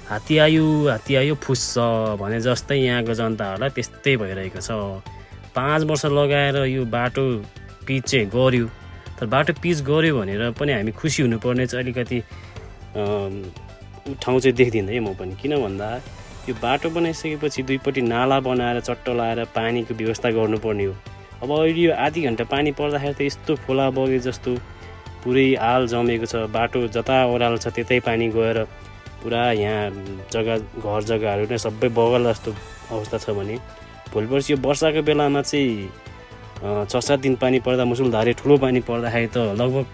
हात्ती आयो फुस्छ भने जस्तै यहाँको जनताहरूलाई त्यस्तै भइरहेको छ। 5 वर्ष लगाएर यो बाटो पिच चाहिँ गर्यो, तर बाटो पिच गर्यो भनेर पनि हामी खुसी हुनुपर्ने चाहिँ अलिकति ठाउँ चाहिँ देख्दिनँ है म पनि। किन भन्दा यो बाटो बनाइसकेपछि दुईपट्टि नाला बनाएर चट्ट लाएर पानीको व्यवस्था गर्नुपर्ने हो। अब अहिले यो आधी घन्टा पानी पर्दाखेरि त यस्तो खोला बगे जस्तो पुरै आल जमेको छ, बाटो जता ओह्रालो छ त्यतै पानी गएर पुरा यहाँ घर जग्गाहरू नै सबै बगल जस्तो अवस्था छ भने भोलि पर्सि यो वर्षाको बेलामा चाहिँ 6-7 दिन पानी पर्दा मुसुलधारे ठुलो पानी पर्दाखेरि त लगभग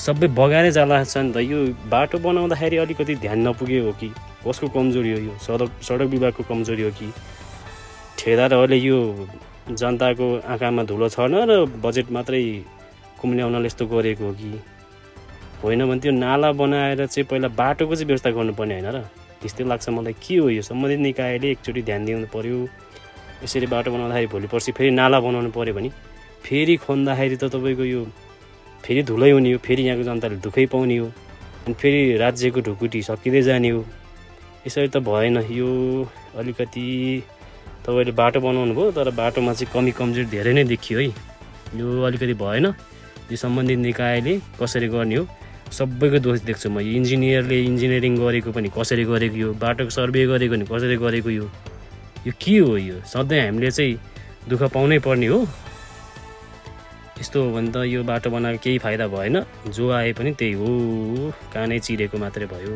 सबै बगाएरै जाला छ नि त। यो बाटो बनाउँदाखेरि अलिकति ध्यान नपुगे हो कि कसको कमजोरी हो? यो सडक विभागको कमजोरी हो कि ठेकेदारहरूले यो जनताको आँखामा धुलो छर्न र बजेट मात्रै कुम्ल्याउनले यस्तो गरेको हो कि होइन भने त्यो नाला बनाएर चाहिँ पहिला बाटोको चाहिँ व्यवस्था गर्नुपर्ने होइन र? त्यस्तै लाग्छ मलाई। के हो यो? सम्बन्धित निकायले एकचोटि ध्यान दिनु पर्यो। यसरी बाटो बनाउँदाखेरि भोलि पर्सि फेरि नाला बनाउनु पर्यो भने फेरि खन्दाखेरि त तपाईँको यो फेरि धुलै हुने हो, फेरि यहाँको जनताले दुःखै पाउने हो, अनि फेरि राज्यको ढुकुटी सकिँदै जाने हो। यसरी त भएन। यो अलिकति तपाईँले बाटो बनाउनु भयो तर बाटोमा चाहिँ कमी कमजोरी धेरै नै देखियो है। यो अलिकति भएन। यो सम्बन्धित निकायले कसरी गर्ने हो सबैको दोष देख्छु म। इन्जिनियरले इन्जिनियरिङ गरेको पनि कसरी गरेको, यो बाटोको सर्वे गरेको पनि कसरी गरेको, यो के हो? यो सधैँ हामीले चाहिँ दुःख पाउनै पर्ने हो? यस्तो हो भने त यो बाटो बनाएको केही फाइदा भएन। जो आए पनि त्यही हो, कानै चिरेको मात्रै भयो।